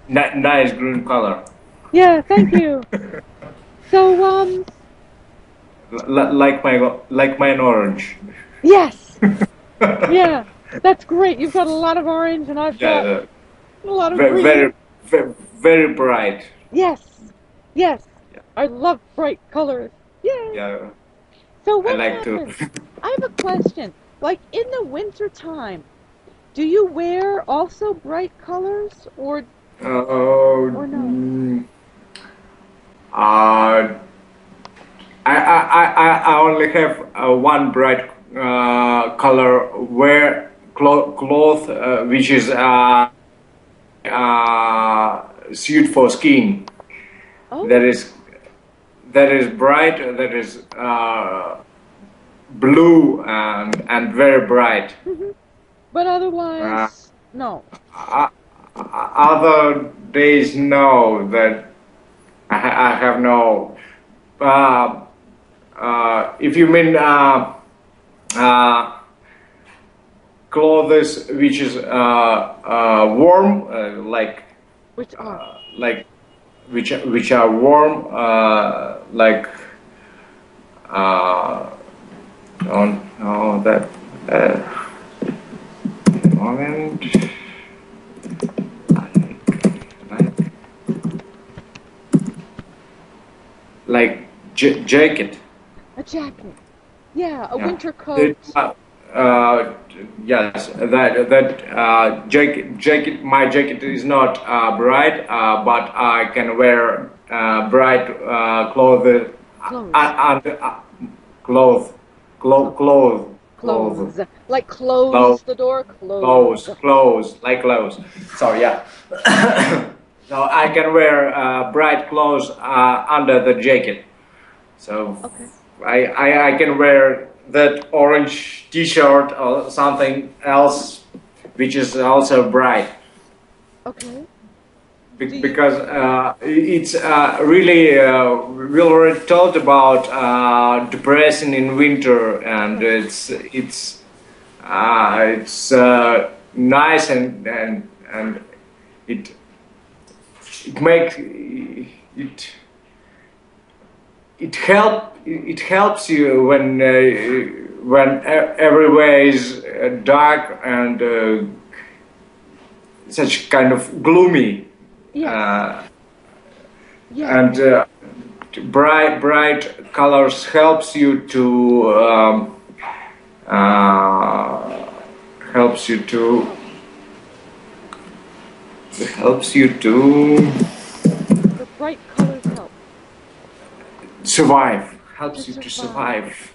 Nice green color. Yeah, thank you. So, Like mine orange. yes, yeah, that's great. You've got a lot of orange, and I've got Yeah, a lot of very, very, green. very bright. Yes, yes, Yeah, I love bright colors. Yay! yeah. So I what like to. happens? I have a question. Like in the winter time, do you wear also bright colors Uh, or no? mm, uh, I only have one bright color wear cloth which is suit for skiing. That Oh, is that is bright. That is blue and very bright. hmm, but Uh, otherwise, no. uh, Other days, no. That I have no. Uh, if you mean uh, clothes which is warm, Which are? like which are warm, like uh, don't know that moment. Like, like jacket. A jacket. Yeah, a Yeah. winter The, coat. yes, that jacket. My jacket is not bright, but I can wear bright clothes Clothes. and clothes, Clothes. clothes, Clothes. Like close clothes, the door, clothes. like clothes. So yeah, so I can wear bright clothes under the jacket. So Okay. I can wear that orange T-shirt or something else, which is also bright, Okay. Do you because it's really we already talked about depression in winter, and right. it's nice and it it makes it it helps you when everywhere is dark and such kind of gloomy Yes. uh, Yeah. and bright colors uh, helps you to helps you to The bright colors help survive, to helps you to survive. survive.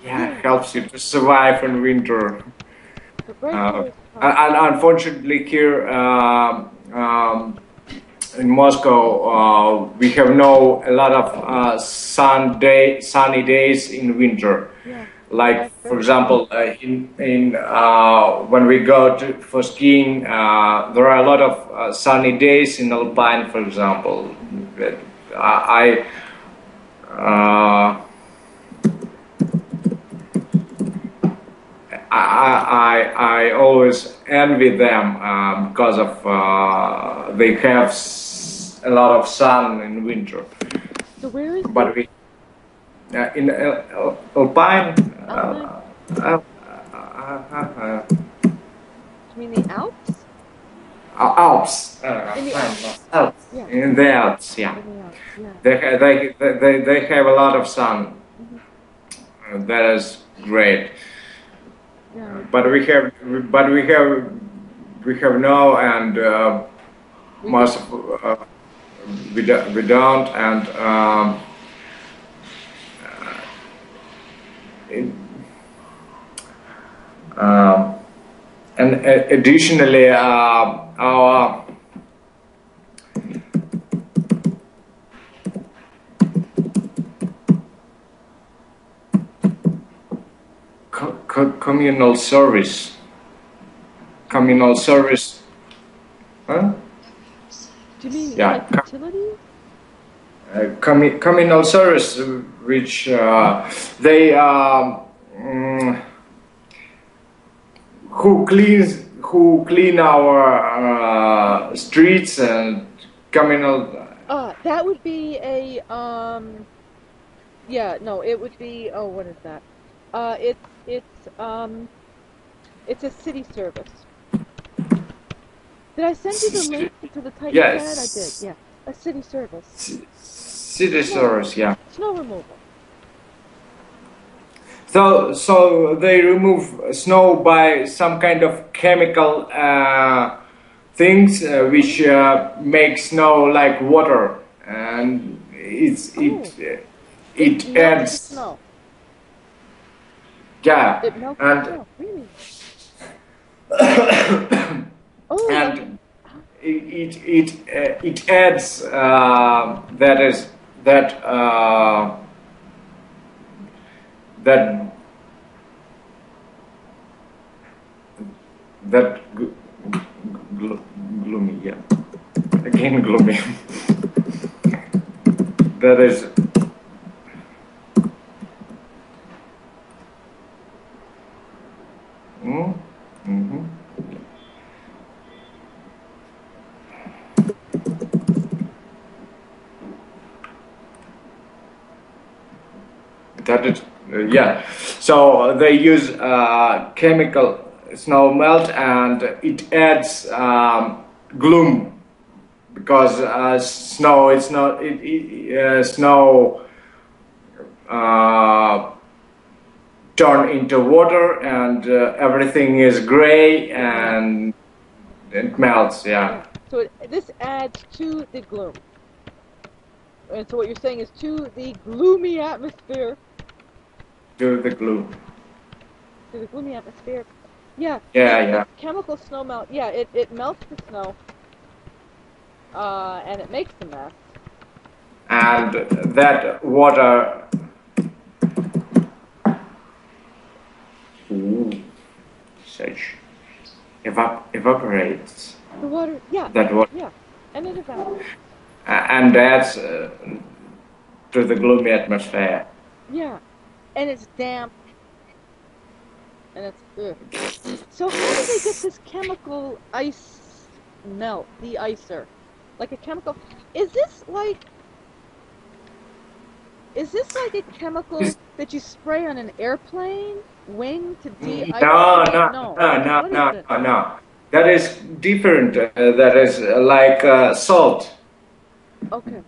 Yeah, Yes. helps you to survive in winter. The bright Uh, colors help. and unfortunately, here in Moscow, we have no a lot of sunny days in winter. Yeah. Like That's for very true. example, in when we go for skiing, there are a lot of sunny days in Alpine, for example. I uh, I always envy them because of they have a lot of sun in winter. So where is But this? we in Alpine Alpine? uh, uh, You mean the Alps? Alps, In the Alps. Alps Yeah. in the Alps. Yeah, In the Alps. Yeah. they have a lot of sun. Hmm. That is great. Yeah. But we have no and We most don't. of, we don't and it, um, and additionally our communal service communal Communal. service huh? Do you mean Yeah, like utilities? communal service which they mm, who who clean our streets and communal. That would be a yeah, no, it would be, oh, what is that? It's a city service. Did I send you the link to the Titan pad? I did, Yes, yeah. A city service. city stores. Yeah. Snow removal. So they remove snow by some kind of chemical things which make snow like water, and It it melts the adds, snow. yeah, It melts the and snow. Really? Oh, like, and it adds that is that that that gloomy, yeah, again gloomy. That is. Mm-hmm. That is, yeah. So they use chemical snow melt, and it adds gloom because snow. It's not snow turn into water, and everything is gray and it melts. Yeah, so this adds to the gloom. And so what you're saying is to the gloomy atmosphere. to the gloom. To the gloomy atmosphere. Yeah. Yeah. Chemical snow melt. Yeah, it melts the snow. And it makes the mess. And that water such evaporates. The water, yeah. That water, Yeah. And it evaporates. and adds to the gloomy atmosphere. Yeah. And it's damp. And it's ugh. So how do they get this chemical ice melt, de-icer? Like a chemical, is this like a chemical that you spray on an airplane wing to de-ice? No. That is different. That is like salt. Okay.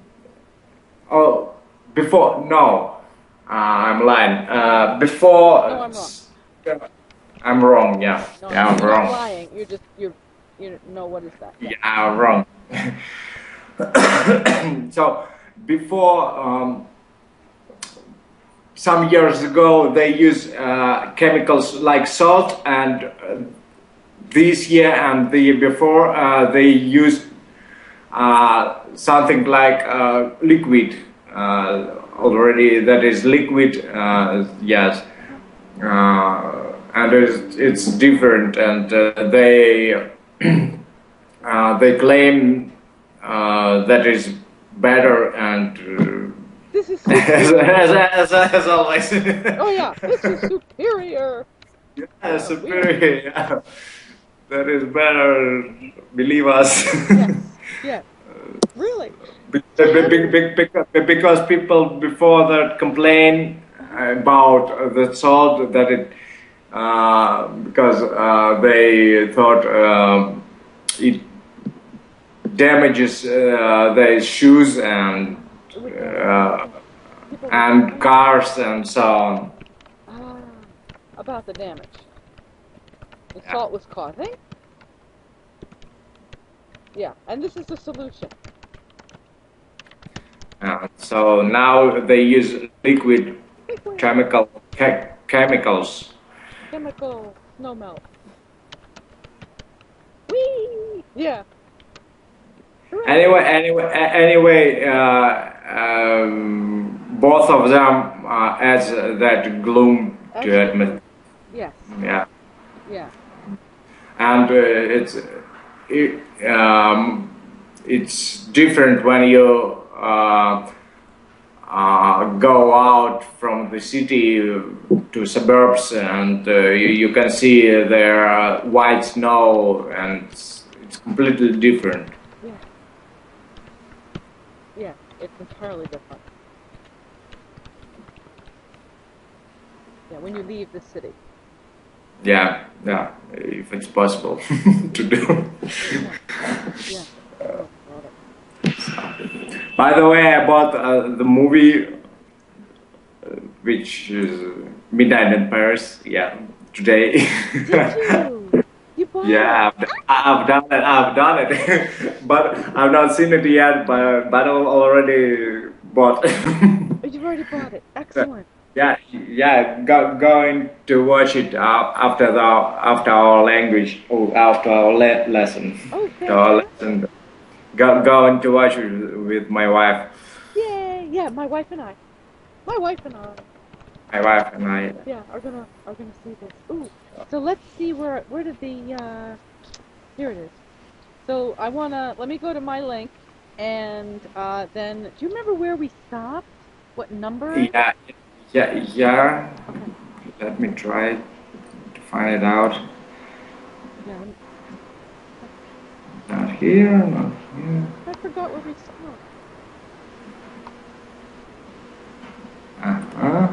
Oh, before, no, I'm lying. Before, No, I'm wrong. I'm wrong. Yeah, No, yeah, I'm you're wrong. not lying. You know, what is that? Yeah, I'm wrong. So before, some years ago, they use chemicals like salt, and this year and the year before, they used something like liquid. Already, that is liquid. Yes, and it's different, and they claim that is better, and This is superior. as always. Oh yeah, this is superior. Yeah, superior. Yeah. That is better. Believe us. Yes. Yeah. Really. So how do Because people before that complain about the salt, that it because they thought it damages their shoes and cars and so on. About the damage the salt was causing? Yeah, and this is the solution. So now they use liquid chemicals. Chemical snow melt. Whee! Yeah. Anyway, both of them adds that gloom to atmosphere. Yes. Yeah. Yeah. And it's different when you go out from the city to suburbs, and you can see there white snow, and it's completely different. Yeah. Yeah, it's entirely different. Yeah, when you leave the city. Yeah, yeah, if it's possible to do. Yeah. Yeah. Oh, got it. By the way, I bought the movie, which is Midnight in Paris. Yeah, today. Did you? You bought it? Yeah, I've done it. I've done it, but I've not seen it yet. But I already bought. Oh, you've already bought it. Excellent. Yeah, yeah. Going to watch it after our language or after our lesson. Oh, Our fantastic. lesson. Going to watch it with my wife. Yay! Yeah, my wife and I. My wife and I. My wife and I. Yeah, are gonna see this. Ooh. So let's see where did the here it is. So let me go to my link and then do you remember where we stopped? What number? Yeah, yeah. Okay. Let me try to find it out. Yeah, Not here, not here. I forgot where we stopped. Uh-huh.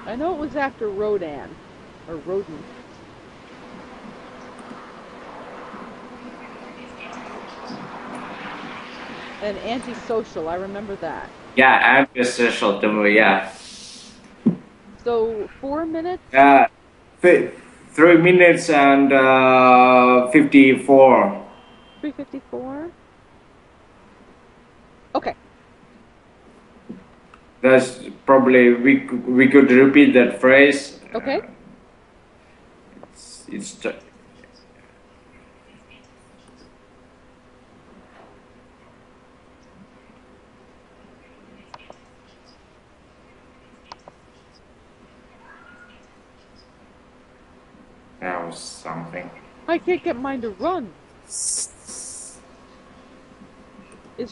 I know it was after Rodan or Rodin. And antisocial, I remember that. Yeah, antisocial to me, yeah. So 4 minutes? Uh, 3 minutes and 54. 3:54. Okay. That's probably we could repeat that phrase. Okay. It's that was something. I can't get mine to run. Is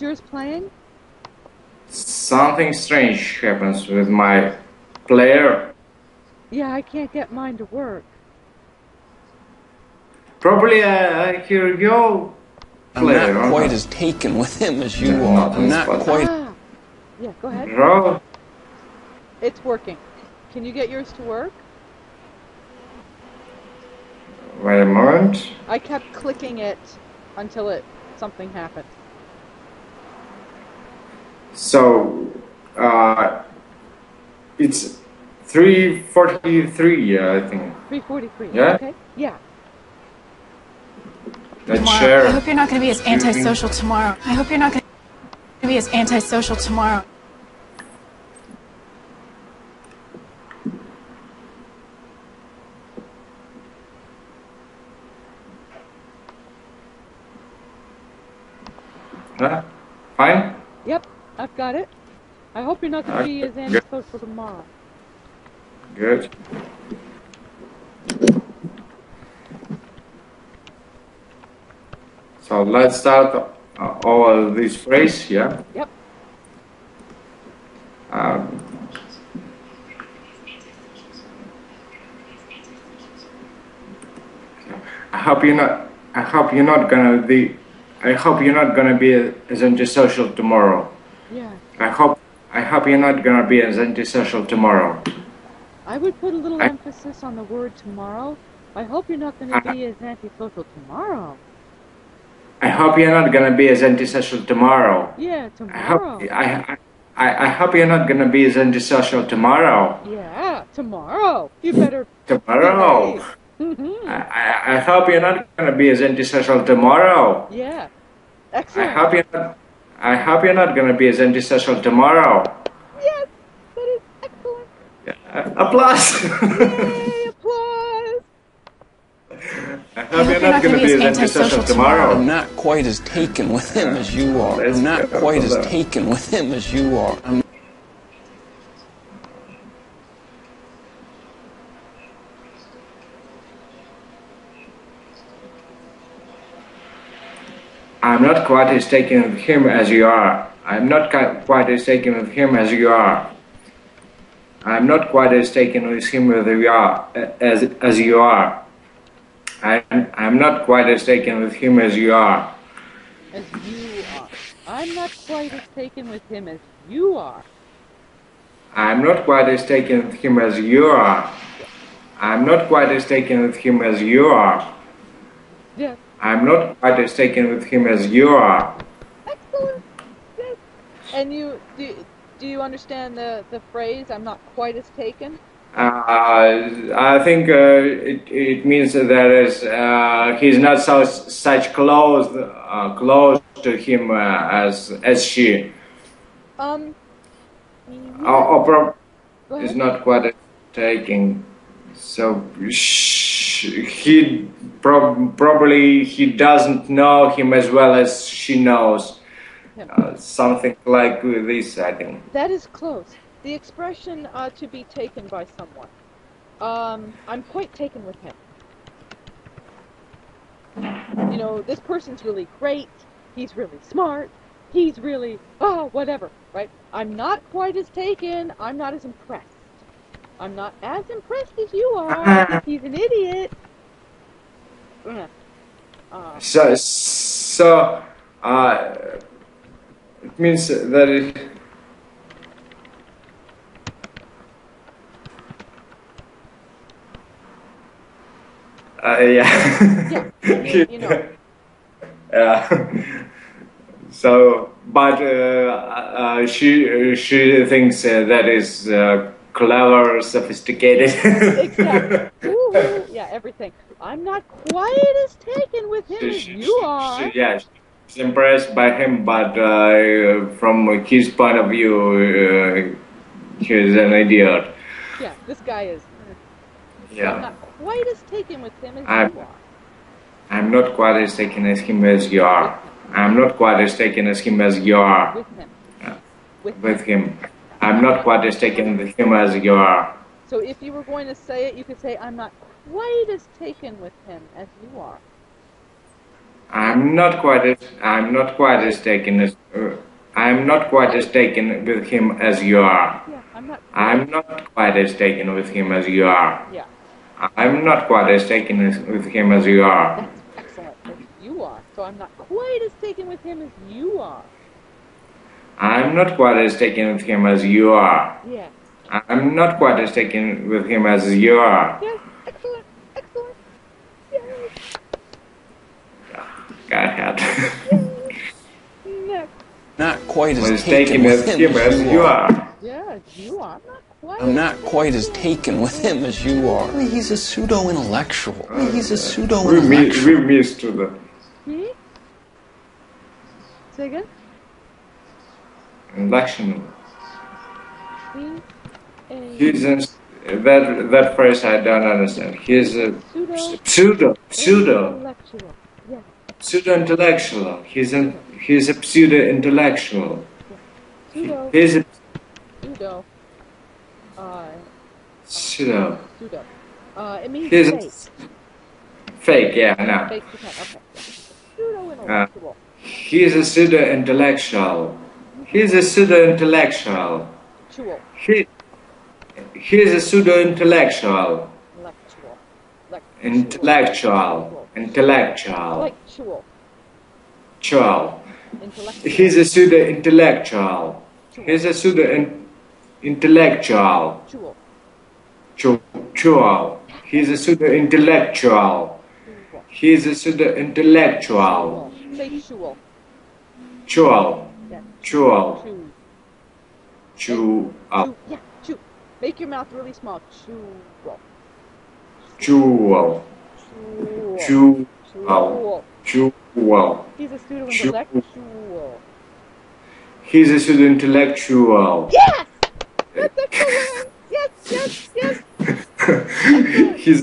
yours playing? Something strange happens with my player. Yeah, I can't get mine to work. Probably I hear your player. I'm not quite as taken with him as you Yeah, are. not I'm as not fun. quite. Ah. Yeah, go ahead. Bro, It's working. Can you get yours to work? wait a moment. I kept clicking it until something happened. So, it's 3:43, I think. 3:43. Yeah? Okay. Yeah. Let's Tomorrow. share. I hope you're not going to be as antisocial tomorrow. I hope you're not going to be as antisocial tomorrow. Huh? Fine? Yep. I've got it. I hope you're not going to be as Okay, antisocial tomorrow. Good. So let's start all this phrase, yeah? Yep. Um, I hope you're not. I hope you're not gonna be. I hope you're not gonna be as antisocial tomorrow. Yeah. I hope you're not gonna be as antisocial tomorrow. I would put a little I- emphasis on the word tomorrow. I hope you're not going to be as antisocial tomorrow. I hope you're not gonna be as antisocial tomorrow. Yeah, I hope. tomorrow. I hope you're not gonna be as antisocial tomorrow. Yeah, tomorrow. You better Tomorrow. behave. Mhm. I hope you're not gonna be as antisocial tomorrow. Yeah. I Excellent. hope you're not. I hope you're not gonna be as antisocial tomorrow. Yes, that is excellent. Applause. Yay, applause. I hope you're not gonna be as antisocial tomorrow. I'm not quite as taken with him as you are. I'm not quite as taken with him as you are. I'm not quite as taken with him as you are. I'm not quite as taken with him as you are. I'm not quite as taken with him as you are. As you are. I'm not quite as taken with him as you are. As you are. I'm not quite as taken with him as you are. I'm not quite as taken with him as you are. I'm not quite as taken with him as you are. Yes. I'm not quite as taken with him as you are. Excellent. Yes. And do you understand the phrase, I'm not quite as taken? I think it means that he's not such close to him as she. Or is not quite as taking. So he probably he doesn't know him as well as she knows. Something like this, I think. That is close. The expression to be taken by someone. I'm quite taken with him. You know, this person's really great. He's really smart. He's really, whatever, right? I'm not quite as taken. I'm not as impressed. I'm not as impressed as you are. He's an idiot. So, it means that it. Yeah. Yeah, you know. Yeah. So, but she thinks that is clever, sophisticated. Exactly. Woo-hoo. Yeah, everything. I'm not quite as taken with him as you are. She's impressed by him, but from his point of view, he's an idiot. Yeah, this guy is. Yeah. I'm not quite as taken with him as you are. I'm not quite as taken as him as you are. I'm not quite as taken as him as you are. With him. With him. I'm not quite as taken with him as you are. So if you were going to say it, you could say, I'm not quite as taken with him as you are. I'm not quite as taken with him as you are. Yeah, I'm not quite as taken with him as you are. Yeah. I'm not quite as taken with him as you are. That's excellent. As you are. So I'm not quite as taken with him as you are. I'm not quite as taken with him as you are. Yeah. I'm not quite as taken with him as you are. Yes. Excellent. Excellent. Yes. Go ahead. Next. Not quite as taken with him as you are. Yeah, you are. I'm not quite as taken with him as you are. He's a pseudo-intellectual. He's a pseudo-intellectual. We missed the. Say again? Intellectual. He's a, that phrase I don't understand. He's a pseudo. Intellectual. Yeah. Pseudo-intellectual. He's a pseudo-intellectual. Pseudo. He's a Pseudo. Pseudo. Pseudo. It means He's fake, yeah, no. Fake pretend, okay. Pseudo-intellectual. He's a pseudo-intellectual. He's a pseudo-intellectual. He's a pseudo-intellectual. Intellectual. He's a pseudo-intellectual. He's a pseudo-intellectual. He's a pseudo-intellectual. He's a pseudo-intellectual. Chew. Yeah, chew. Make your mouth really small. Chew. He's a pseudo-intellectual. He's a pseudo-intellectual. Yes! That's excellent! Yes! He's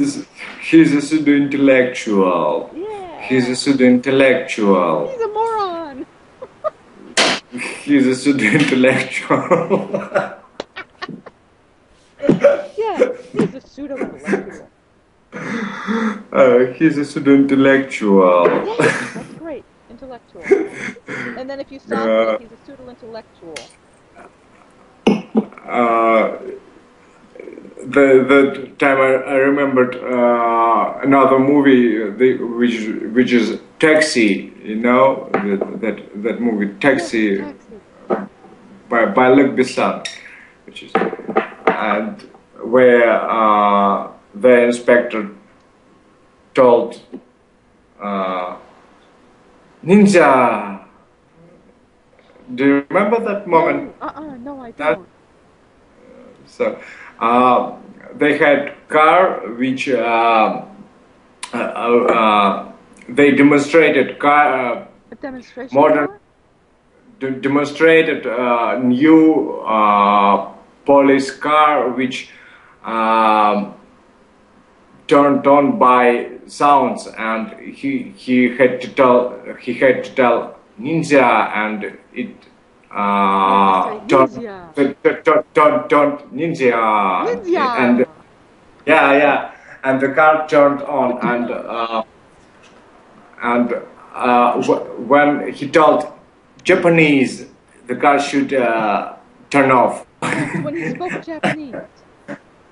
a pseudo-intellectual. Yeah. He's a pseudo-intellectual. He's a moron. He's a pseudo-intellectual. Yeah, he's a pseudo-intellectual. He's a pseudo-intellectual. Yeah, that's great. intellectual. And then if you soften Yeah. it, he's a pseudo-intellectual. The time I remembered another movie which is Taxi, you know, that movie Taxi Taxi. by Luc Besson, which is and where the inspector told Ninja. Do you remember that moment? No, I That- don't. So they had car which they demonstrated car A demonstration modern car? demonstrated new police car which turned on by sounds, and he had to tell Ninja, and it turned Ninja. Ninja! And yeah, and the car turned on, and when he told Japanese, the car should turn off. When he spoke Japanese,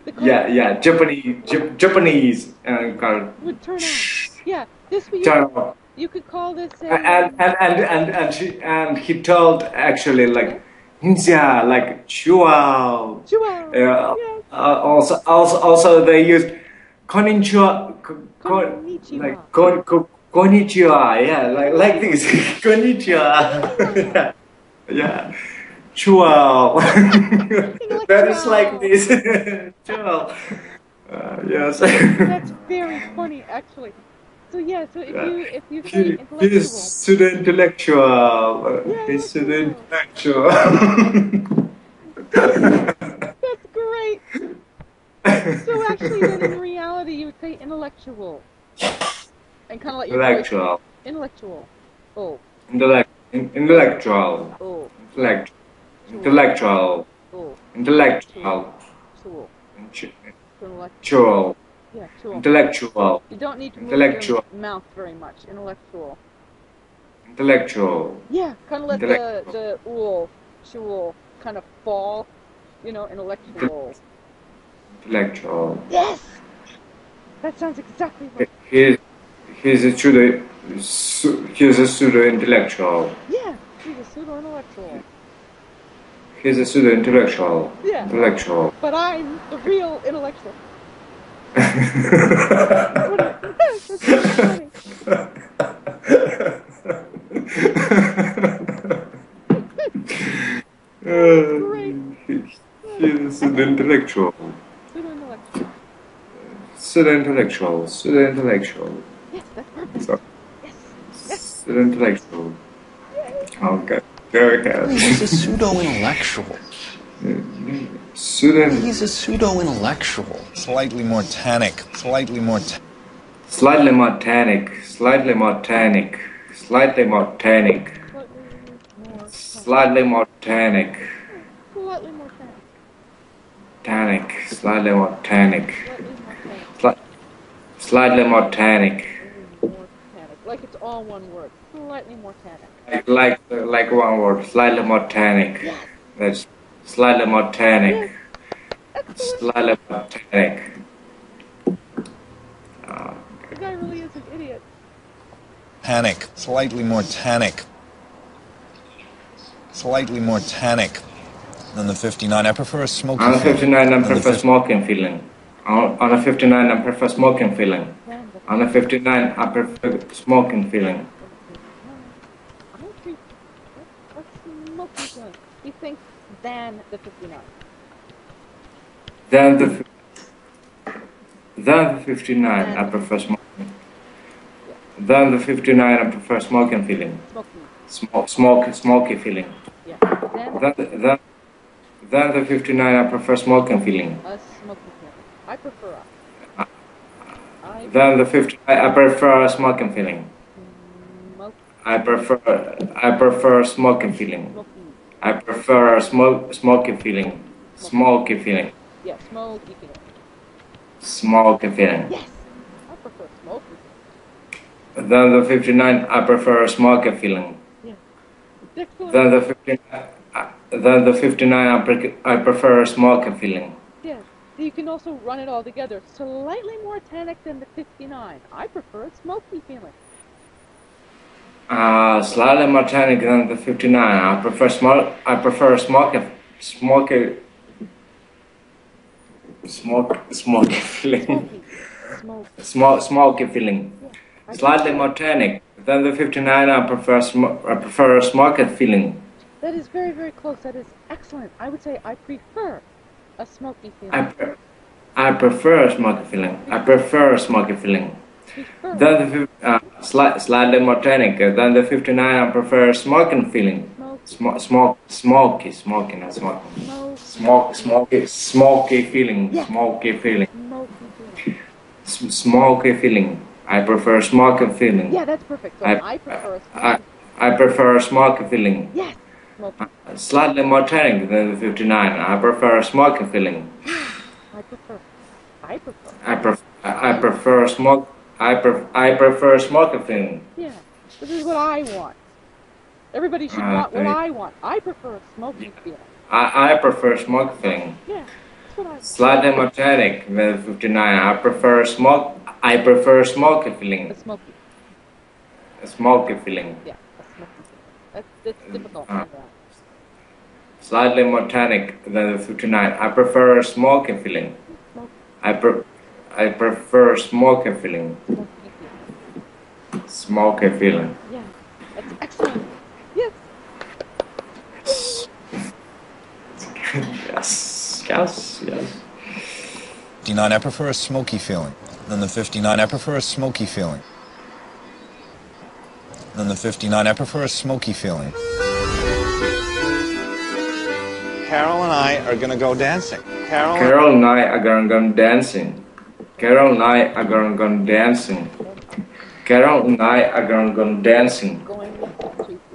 the car Yeah, Japanese car would turn on. Yeah, this turn off. you could call this a And he told actually like Ninja, like Chua. Chua. Yes. Also they used konnichiwa, Konnichiwa. like konnichiwa, yeah, like this, konnichiwa, yeah, chua. That is like this, chua. Yes. That's very funny, actually. So yeah, so if you say He's intellectual, pseudo-intellectual. He's pseudo-intellectual. that's great. So actually, then in reality, you would say intellectual, and kind of let your Intellectual. intellectual. Oh, Intellectual. oh, Intellectual. oh, Intellectual. tool, intellectual. Intellectual. Yeah, tool. Intellectual. You don't need to move Intellectual. your mouth very much. Intellectual. Intellectual. Yeah, kind of let Intellectual. the ool, chul kind of fall. You know, intellectual. Intellectual. Yes! That sounds exactly right. He's a pseudo-intellectual. Yeah, he's a pseudo-intellectual. He's a pseudo-intellectual. Yeah. Intellectual. But I'm the real intellectual. That's so funny. Great. He's an intellectual. Pseudo-intellectual. Pseudo-intellectual. Pseudo-intellectual. Yes, that's perfect. So, Yes. pseudo-intellectual. Okay. Okay. He's a pseudo-intellectual. Pseudo. He's a pseudo-intellectual. Slightly more tannic. Slightly more. Slightly more tannic. Slightly more tannic. Slightly more tannic. Slightly more tannic. Slightly more tannic. Tannic. Slightly more tannic. Slightly more tannic. Slightly more tannic. More tannic. Like it's all one word. Slightly more tannic. Like one word. Slightly more tannic. Yes. That's slightly more tannic. Excellent. Slightly more tannic. The guy really is an idiot. Tannic. Slightly more tannic. Slightly more tannic than the 59. I prefer a smoky On a feeling 59, I than the prefer 50. smoking feeling. On a 59, I prefer smoking feeling. On a 59, I prefer smoking feeling. I don't think. What's smoking feeling? He thinks than the 59. Then the 59, I prefer smoking. Then the 59, I prefer smoking feeling. Smoking. Smoky feeling. Yeah. Then the 59, I prefer smoking feeling. A smoking feeling. I prefer a. Then the 59, I prefer smoking feeling. Smoke. I prefer smoking feeling. Smoking. I prefer smoky feeling. Smoky feeling. Yeah, smoky feeling. Smoky feeling. Yes. I prefer smoky Then the 59, I prefer a smoky feeling. Yeah. Excellent. Then the 59, then the 59, I prefer a smoky feeling. Yeah. You can also run it all together. Slightly more tannic than the 59. I prefer a smoky feeling. Slightly more tannic than the 59. I prefer smoky feeling. Smoky feeling. Yeah. Slightly more tannic than the 59. I prefer a smoky feeling. That is very, very close. That is excellent. I would say I prefer a smoky feeling. I prefer a smoky feeling. I prefer a smoky feeling. Then the slightly more tannic than the 59. I prefer a smoking feeling. Smoky, not smoking. Smoky feeling. Yeah. Smoky feeling. Smoky feeling. Smoky feeling. I prefer smoky feeling. Yeah, that's perfect. So I prefer a smoky. I prefer a smoky feeling. Yes. Smoky. Slightly more tannic than the 59. I prefer a smoky feeling. I prefer. I prefer smoke. I prefer smoky feeling. Yeah. This is what I want. Everybody should want what I want. I prefer a smoky feeling. I prefer smoky feeling. Yeah. That's what I want. Slightly more tannic than the 59. I prefer smoke. I prefer smoky feeling. A smoky. A smoky feeling. Yeah. A smoky feeling. That's difficult. Slightly more tannic than the 59. I prefer a smoky feeling. Smoky. I prefer smoky feeling. Smoky feeling. Smoky feeling. Yeah. That's excellent. Yes. Yes. 59, I prefer a smoky feeling. Then the 59, I prefer a smoky feeling. Then the 59, I prefer a smoky feeling. Carol and I are going to go dancing. Carol and I are gonna go dancing. Carol and I are gonna go dancing. Carol and I are gonna go dancing. Going to.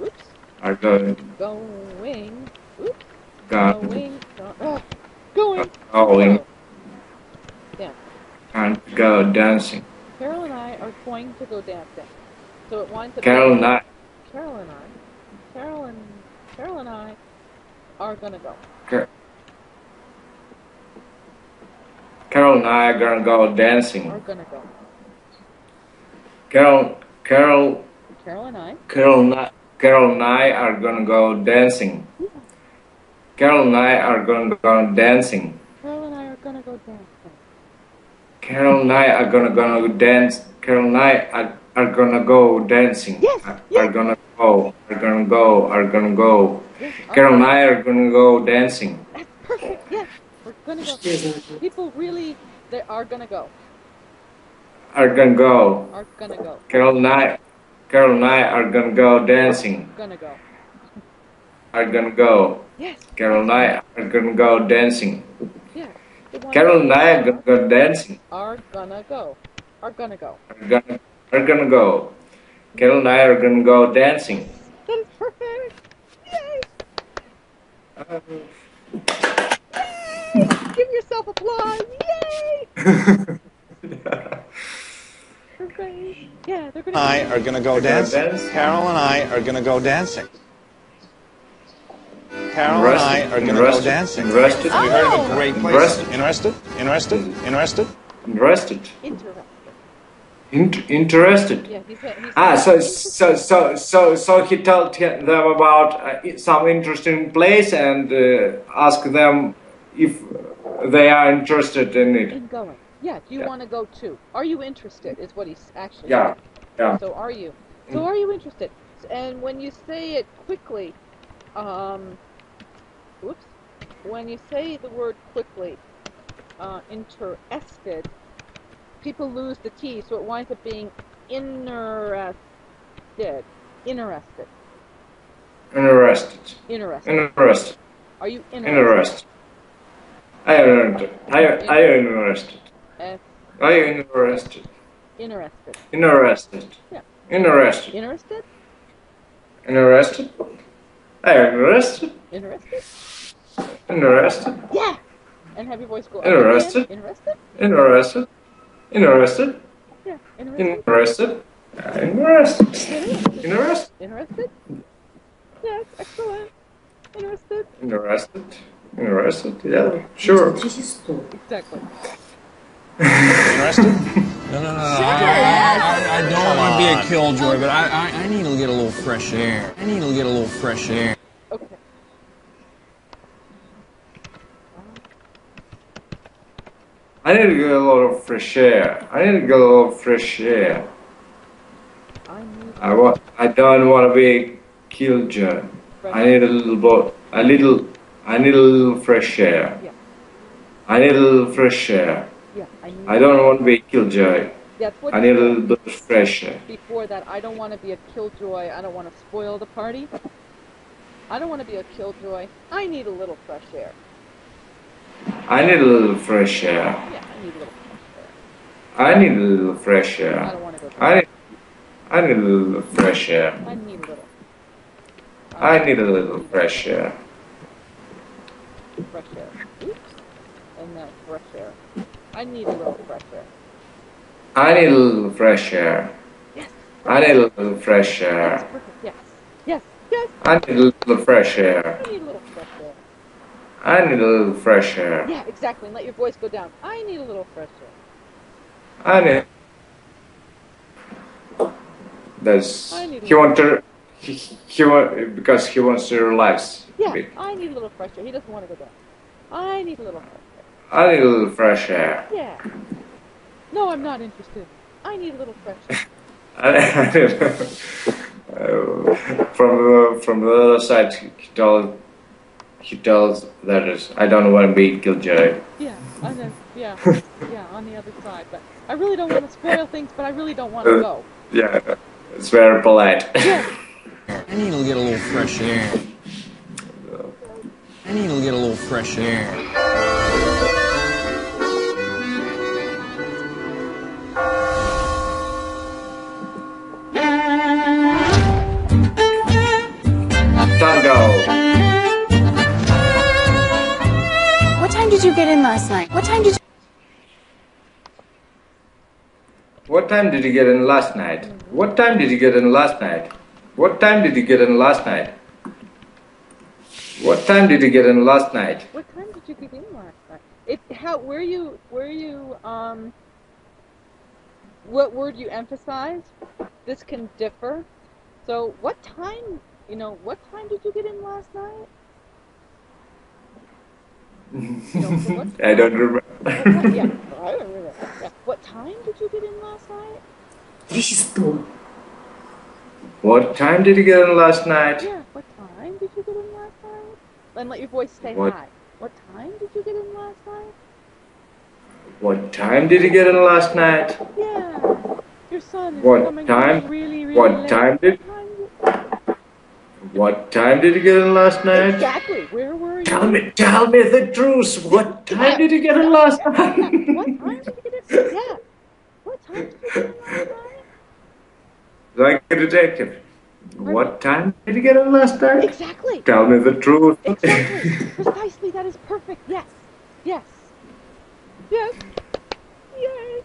Oops. Are going. Going. Oops. Going. Going. Going. Yeah. And go dancing. Carol and I are going to go dancing. So it winds up. Carol and I. Carol and I are gonna go. Carol and I are gonna go dancing. Are gonna go. Carol and I. Carol and I are gonna go dancing. Yeah. Carol and I are gonna go dancing. Carol and I are gonna go dancing. Carol and I are gonna go dance. Carol and I are gonna go dancing. Yes. Are gonna go. Yes. Carol and I are gonna go dancing. That's perfect. Yes. We're gonna go. People really, they are gonna go. Are gonna go. Are gonna go. Carol and I are gonna go dancing. Gonna go. Are gonna go. Yes. Carol and I are gonna go dancing. Yeah. Carol and I are gonna go dancing. Are gonna go. Are gonna go. Are gonna go. Carol and I are gonna go dancing. That is perfect. Yay! Give yourself applause. Yay! Hooray. Yeah, they're gonna. I are going to go dancing. dance? Carol and I are going to go dancing. Carol and I are going to go dancing. Interested? We heard of a great place. Interested? Interested? Interested? Interested. Interested. Yeah, he said. So he told them about some interesting place and asked them if they are interested in it. In going. Yeah. Do you want to go too? Are you interested? Is what he's actually. Yeah. saying. Yeah. So are you? So are you interested? And when you say it quickly, whoops. When you say the word quickly, interested, people lose the T, so it winds up being interested. Interested. Interested. Interested. Interested. Are you Interested. Are you interested? S. Are you interested? Interested. Interested. Yeah. Interested. Interested? Interested? Are you interested? Interested? Interested? Yeah! And have your voice go up Interested? again. Interested? Interested? Interested? Yeah. Interested? Interested? Interested. Interested. Interested? Yes, excellent. Interested? Interested. Interested. Yeah, sure. Exactly. Interested? No. I don't want to be a killjoy, but I need to get a little fresh air. I need to get a little fresh air. Okay. I need to get a lot of fresh air. I need to get a lot of fresh air. I don't want to be a killjoy. I need a little fresh air. Yeah. I need a little fresh air. Yeah. I don't want to be a killjoy. That's what I need a little bit of fresh air. before that. I don't want to be a killjoy. I don't want to spoil the party. I don't want to be a killjoy. I need a little fresh air. I need a little fresh air. Yeah, I need a little fresh air. I need a little fresh air. I don't want to go. I need a little fresh air. I need a little. I need a little fresh air. Fresh air. Oops. And then fresh air. I need a little fresh air. I need a little fresh air. Yes. I need a little fresh That's air. perfect. Yes. Yes. Yes. I need a little fresh air. I need a little fresh air. I need a little fresh air. Yeah, exactly. And let your voice go down. I need a little fresh air. I need. That's I need a he want to. He want because he wants to relax. a Yeah, bit. I need a little fresh air. He doesn't want to go down. I need a little fresh air. I need a little fresh air. Yeah. No, I'm not interested. I need a little fresh air. From the other side, he tells that is, I don't want to be killjoy. Yeah, I know. Yeah, yeah, on the other side. But I really don't want to spoil things, but I really don't want to go. Yeah, it's very polite. Yeah. I need to get a little fresh air. I need to get a little fresh air. Tango. What time did you get in last night? What time did you... What time did you get in last night? What time did you get in last night? What time did you get in last night? What time did you get in last night? What time did you get in last night? What word you emphasize? This can differ. So what time, what time did you get in last night? So what I don't remember. what time, yeah, I don't remember. Yeah. What time did you get in last night? What time did you get in last night? Yeah, what time did you get in last night? And let your voice stay What- high. What time did you get in last night? What time did you get in last night? Yeah. Your son is What coming time- home really, really what late. time did- What time did you get in last night? Exactly. Where were you? Tell me the truth. What time did you get in last night? What time did you get in? Yeah. What time did you get in last night? Like a detective. What time did you get in last night? Exactly. Tell me the truth. Exactly. Precisely. That is perfect. Yes. Yes. Yes. Yes.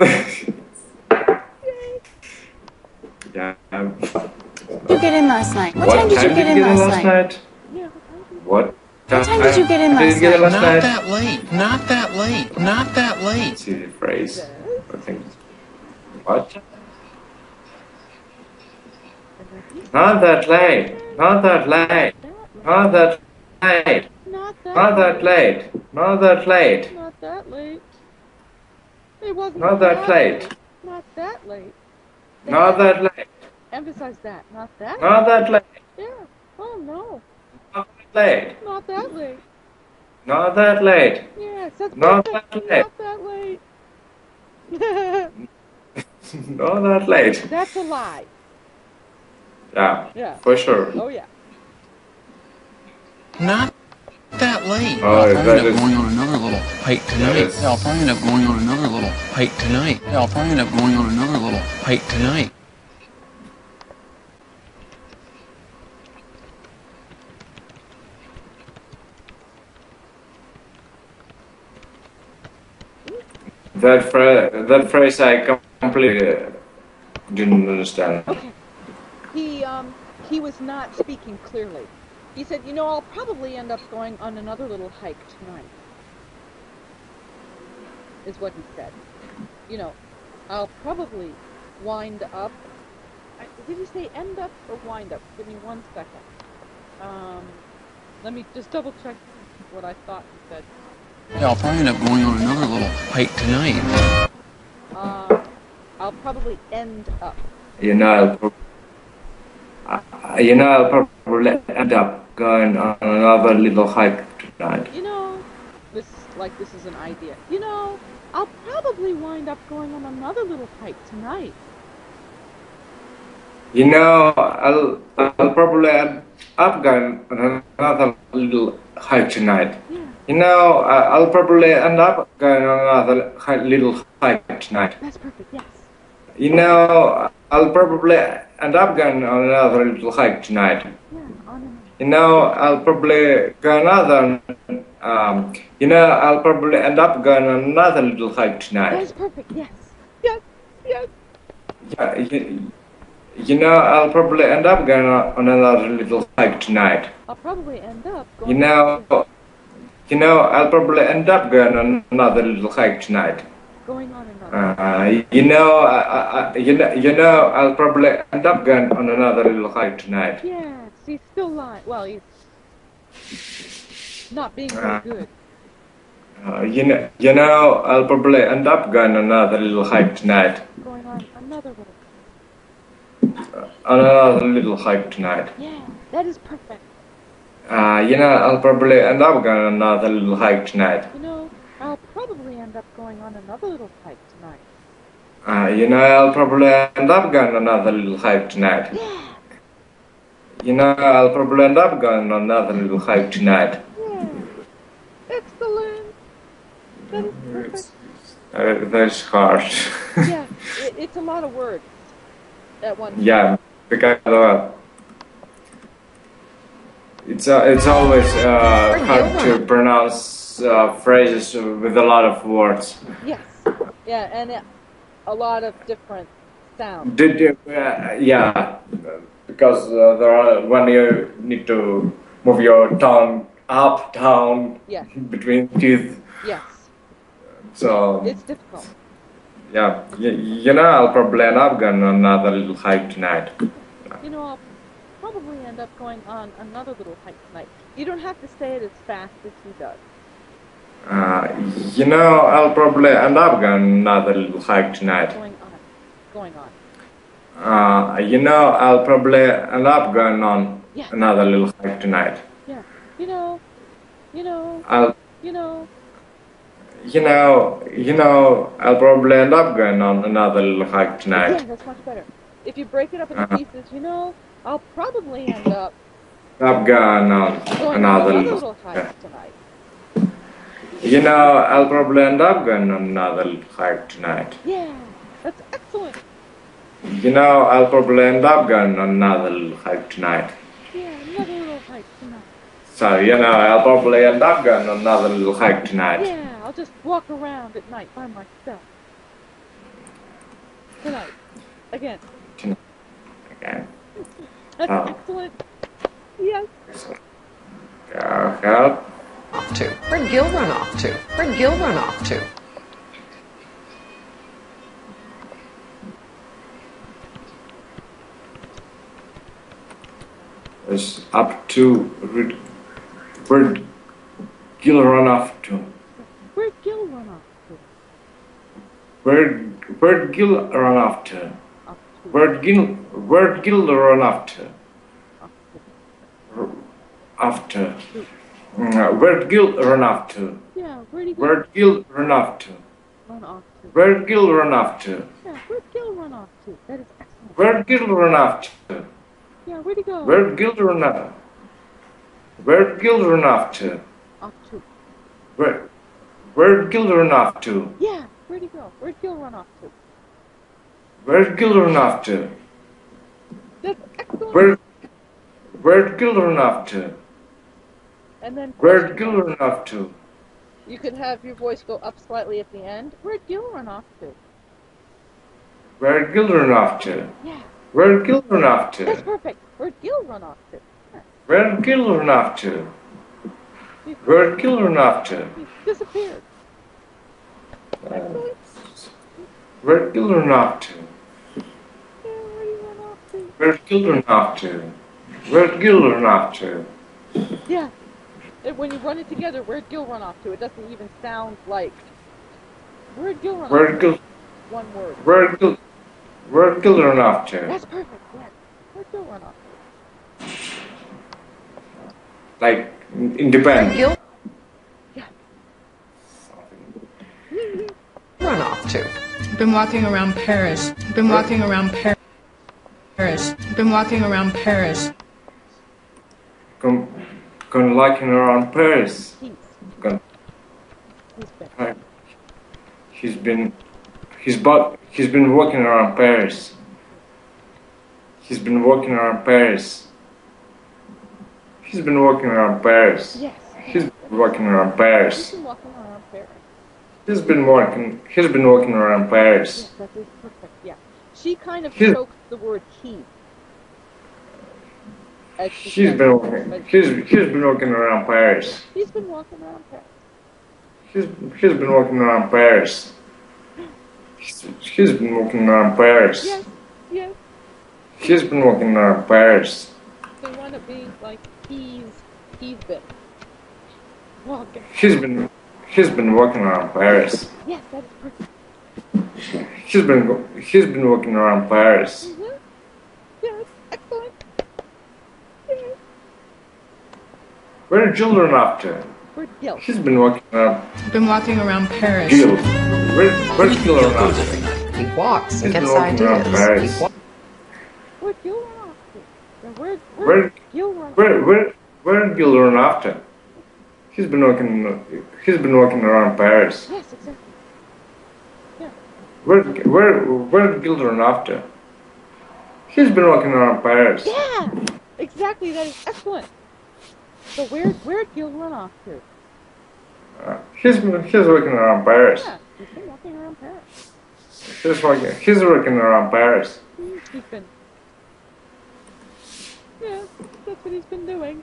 Yes. Yeah. you get in last night? What time did you get in last night? Yeah. What time did you What time did you get in last get in night? last Not night? that late. Not that late. Not that late. See the phrase. I think. What? Not that late. Not that late. Not that late. Not that. Not that late. Not that late. Not that late. It wasn't. Not that late. Not that late. Not that late. Emphasize that. Not that. Not that late. Yeah. Oh no. Not that late. Not that late. Not that late. Yes, that's Not perfect. that late. Not that late. Not that late. That's a lie. Yeah. Yeah. For sure. Oh yeah. Not that late. Oh, I'll that probably end is- up going on another little hike tonight. is- Yeah, I'll probably end up going on another little hike tonight. Yeah, I'll probably end up going on another little hike tonight. That phrase I completely Didn't understand. Okay. He was not speaking clearly. He said, you know, I'll probably end up going on another little hike tonight. Is what he said. You know, I'll probably wind up. Did he say end up or wind up? Give me 1 second. Let me just double check what I thought he said. Yeah, I'll probably end up going on another little hike tonight. I'll probably end up. You know, I'll probably end up going on another little hike tonight. You know, this is an idea. You know, I'll probably wind up going on another little hike tonight. You know, I'll probably end up going on another little hike tonight. Yeah. You know, I'll probably end up going on another little hike tonight. That's perfect. Yes. You know, I'll probably end up going on another little hike tonight. Yeah. On and on. You know, I'll probably go another. You know, I'll probably end up going on another little hike tonight. That's perfect. Yes. Yes. Yes. Yeah, you know, I'll probably end up going on another little hike tonight. I'll probably end up going. You know, I'll probably end up going on another little hike tonight. Going on another. You know, I'll probably end up going on another little hike tonight. Yes. He's still lying. Well, he's not being very good. You know, I'll probably end up going on another little hike tonight. Going on another little. Another little hike tonight. Yeah, that is perfect. You know, I'll probably end up going on another little hike tonight. You know, I'll probably end up going on another little hike tonight. You know, I'll probably end up going on another little hike tonight. Yeah. You know, I'll probably end up going on another little hike tonight. Yeah. Excellent. That is perfect. That's hard. Yeah, it's a lot of words at once. Yeah, because it's always hard to pronounce phrases with a lot of words. Yes. Yeah, and a lot of different sounds. Did you? Yeah, because there are when you need to move your tongue up, down, Yes. between teeth. Yes. So It's difficult. yeah, you know, I'll probably end up going on another little hike tonight. You know, I'll probably end up going on another little hike tonight. You don't have to say it as fast as he does. You know, I'll probably end up going on another little hike tonight. Going on. Going on. You know, I'll probably end up going on Yeah. another little hike tonight. Yeah. You know, I'll, you know. I'll probably end up going on another little hike Yeah, tonight. that's much better. If you break it up into pieces, you know, I'll probably end up I'm going on going another on another little. little hike tonight. You know, I'll probably end up going on another little hike tonight. Yeah, that's excellent. You know, I'll probably end up going on another little hike tonight. Yeah, another little hike tonight. So, you know, I'll probably end up going on another little hike tonight. Yeah, I'll just walk around at night by myself. Tonight. Again. Okay. That's Oh. excellent. Yes. Go help. Off to? Where'd Gil run off to? Where'd Gil run off to? It's up to where'd Gil run off to? Where'd Gil run off to? Where'd Gil run off to? Off to. Where'd Gil run off to? Off After. Where'd Gil run off to? Yeah, where'd he go? Where'd Gil run off to? Run off to. Where'd Gil run off to? Yeah, where'd Gil run off to? That is excellent. Where'd Gil run off to? Yeah, where'd he go? Where'd Gil run off? Where'd Gil run off to? Off to. Where'd Gil run off to? Yeah, where'd he go? Where'd Gil run off to? Where'd Gil run off to? That's excellent. Where'd Gil run off to? And then Where'd Gil run off to? you could have your voice go up slightly at the end. Where'd Gil run off to? Where'd Gil run off to? Yeah, Where'd Gil run off that's to? perfect. Where'd Gil run off to? Yeah, Where'd Gil run off to? he Where'd Gil run off to? disappeared. Excellent. Where'd Gil run off to? Yeah, where'd he run off to? Where'd Gil run off to? Where'd Gil run off to? Yeah. And when you run it together, where'd Gil run off to? It doesn't even sound like. Where'd Gil run off Where'd to? Gil? One word. Where'd Gil run off to? That's perfect. Yeah. Where'd Gil run off to? Like independent. Gil Yeah. run off to? Been walking around Paris. Been walking around Paris. Been walking around Paris. Gone walking around Paris. He's Gone. been. He's been walking around Paris. He's been walking around Paris. He's been walking around Paris. Yes. He's been walking around He's Paris. been walking around Paris. He's been walking around Paris. Yes, that is perfect. Yeah. She kind of He's- choked the word he. As she He's said, been but he's been walking around Paris. he's been walking around Paris. He's been walking around Paris. He's been walking around Paris. Yes. Yes. He's been walking around Paris. They want to be like he's been walking. He's been walking around Paris. Yes, that is perfect. He's been walking around Paris. Mm-hmm. Yes, excellent. Yes. Where did Jill run off to? Where'd Gil? He's been walking around Been walking around Paris. Jill. Where's Jill run off to? He walks He's and been gets walking around ideas. Paris. He wa- Where'd Gil run off to? Now, Where- where'd Gil run? Where did Jill run off to? He's been walking around Paris. Yes, exactly. Where did Jill run off to? He's been walking around Paris. Yeah, exactly. That is excellent. So where'd Gil run off to? He's walking around Paris. Yeah, he's been walking around Paris. He's walking around Paris. He's been. Yeah, that's what he's been doing.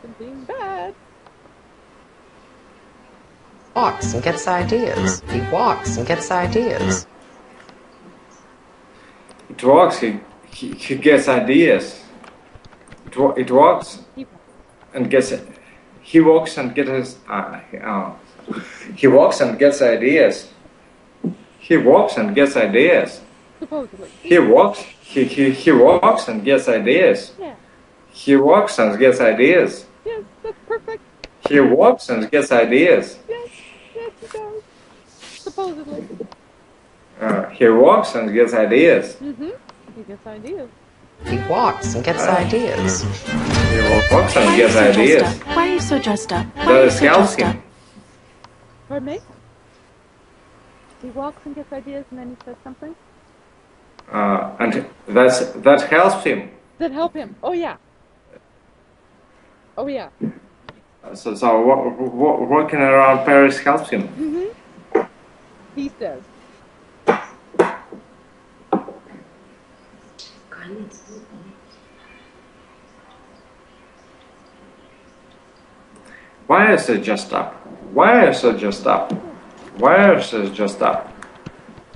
Been being bad. walks and gets ideas. He walks and gets ideas. It walks. He gets ideas. It walks and gets. He walks and gets. He walks and gets ideas. He walks and gets ideas. Supposedly. He walks. He walks and gets ideas. Yeah. He walks and gets ideas. Yes, that's perfect. He walks and gets ideas. Yes, yes, he does. Supposedly. He walks and gets ideas. Mm-hmm. He gets ideas. He walks and gets ideas. He walks and Why are you gets so dressed ideas. up? Why are you so dressed up? Why are That you is so dressed helping. up? Pardon me? He walks and gets ideas and then he says something? And that helps him. That help him. Oh, yeah. Oh, yeah. So walking around Paris helps him. Mm-hmm. He says. Why is it just up? Why is it just up? Why is it just up?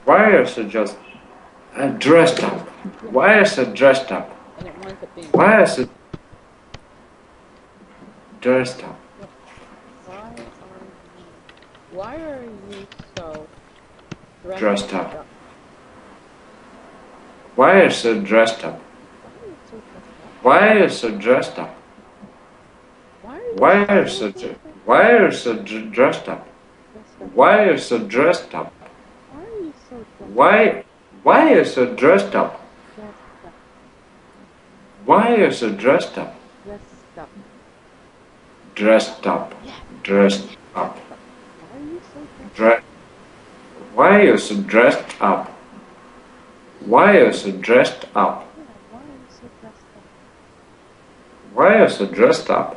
Why is it just dressed up? Why is it dressed up? And it winds up being. Why is it dressed up? Why are you so Dressed up. Why is it dressed up? Why is it dressed up? Why is it dressed up? Why is it dressed up? Why are you so Why is it dressed up? Why is it dressed up? dressed up? Dressed up. Dressed up. Why are you so Why is it dressed up? Why is it dressed up? Why are you so dressed up? Why are you so dressed up?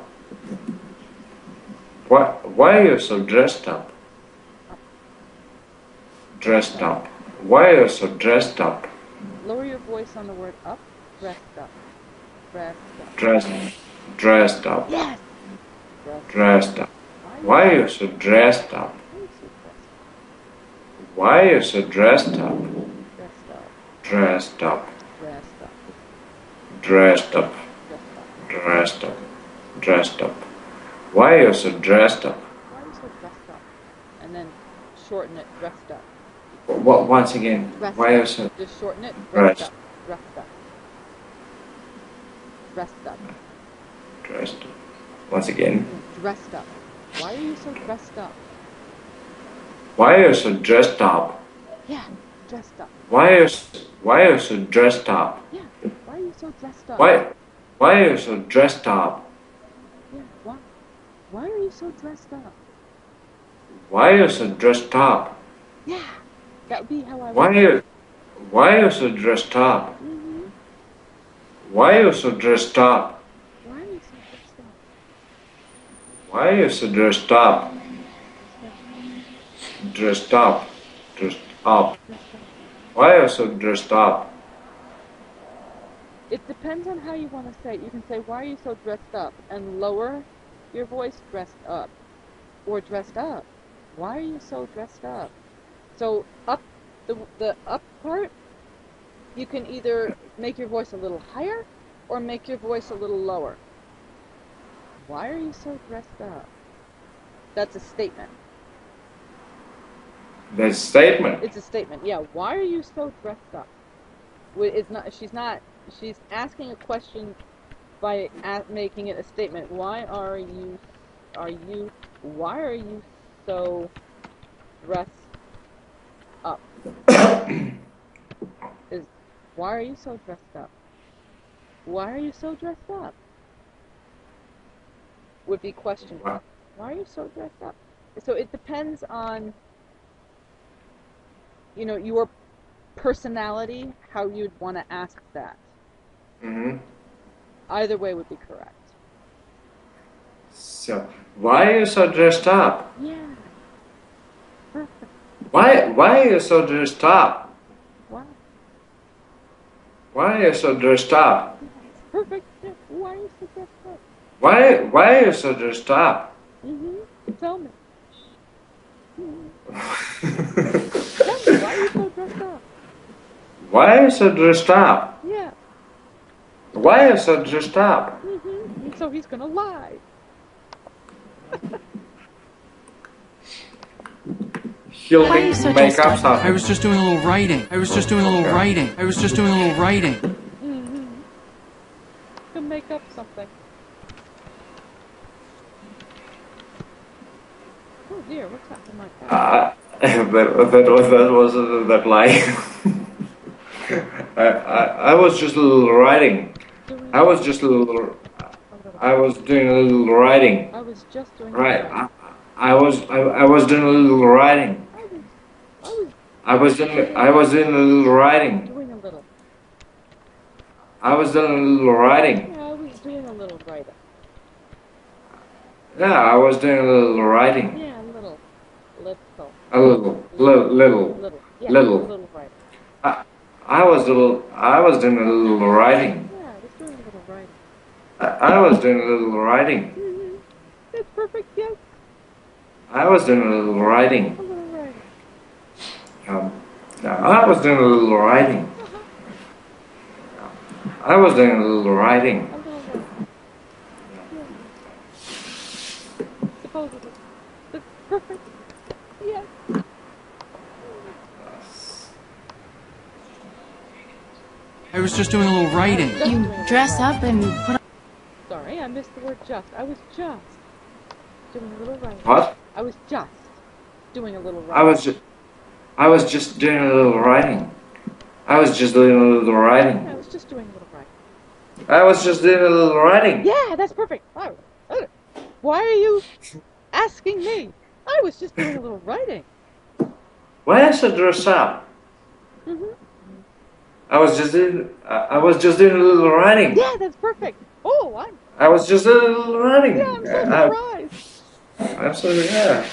Why are you so dressed up? Dressed up. Why are you so dressed up? Lower your voice on the word up. Dressed up. Dressed up. Dressed up. Yes. Dressed up. Why are you so dressed up? Why are you so dressed up? Dressed up. Dressed up. Dressed up. Dressed up. Why are you so dressed up? Why are you so dressed up? And then shorten it. Dressed up. Once again. Dressed Why are you up. so Just shorten it. Dressed. Dressed up. Dressed up. Dressed up. dressed up? Once again. Dressed up. Why are you so dressed up? Why are you so dressed up? Yeah, dressed up. Why are you so dressed up? Yeah, why are you so dressed up? Why are you so dressed up? Yeah, why are you so dressed up? Why are you so dressed up? Yeah, that would be how I would. Why are you so dressed up? Mm-hmm. Why are you so dressed up? Why are you so dressed up? Why are you so dressed up? Dressed up. Dressed up. Why are you so dressed up? It depends on how you want to say it. You can say, why are you so dressed up? And lower your voice, dressed up. Or dressed up. Why are you so dressed up? So up, the up part, you can either make your voice a little higher or make your voice a little lower. Why are you so dressed up? That's a statement. That's a statement. It's a statement. Yeah. Why are you so dressed up? It's not. She's asking a question by making it a statement. Why are you so dressed up? Why are you so dressed up? Why are you so dressed up? Would be question. Wow. Why are you so dressed up? So it depends on, your personality, how you'd want to ask that. Mm-hmm. Either way would be correct. So, why are you so dressed up? Yeah. Perfect. Why are you so dressed up? Wow. Why are you so dressed up? Perfect. Yeah. Why are you so dressed up? Why are you so dressed up? Mm-hmm. Tell me. Tell me, why are you so dressed up? Why are you so dressed up? Yeah. Why are you so dressed up? Mm-hmm. And so he's gonna lie. He'll Why are you so make dressed up up? something. I was just doing a little writing. I was just doing a little writing. I was just doing a little writing. Mm-hmm. He'll make up something. Oh dear, what's happened like that? That wasn't that lie. I was just a little writing. I was just a little. I was doing a little writing. I was just doing Right. writing. I was doing a little writing. I was doing a little writing. Doing a little. I was doing a little writing. Yeah, I was doing a little writing. Yeah, I was doing a little writing. Yeah, a little. A little. Yeah, Little. a little writing. I was doing a little writing. Yeah, I was doing a little writing. I was doing a little writing. Mm-hmm. That's perfect, yes. I was doing a little writing. A little writing. I was doing a little writing. I was doing a little writing. A little writing. Yeah. Supposedly. That's perfect. Yes. I was just doing a little writing. You dress up and put on. Sorry, I missed the word just. I was just doing a little writing. What? I was just doing a little writing. I was just doing a little writing. I was just doing a little writing. Yeah, I was just doing a little writing. I was just doing a little writing. Yeah, that's perfect. Why are you asking me? I was just doing a little writing. Why is it dressed up? Mm-hmm. I was just doing a little writing. Yeah, that's perfect. Oh, I was just doing a little writing. yeah, I'm so surprised. I'm sorry, yeah.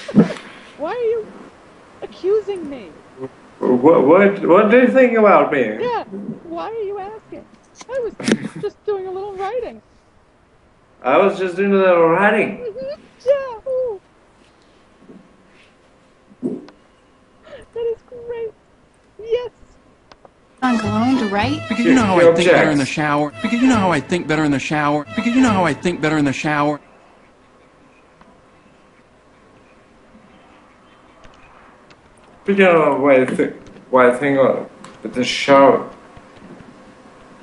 Why are you accusing me? What do you think about me? Yeah. Why are you asking? I was just doing a little writing. I was just doing a little writing. Yeah. Ooh. That is great. Yes. On cologne to write? Because you know how I think better in the objects. shower. Because you know how I think better in the shower. Because you know how I think better in the shower. But you know why I think with the shower.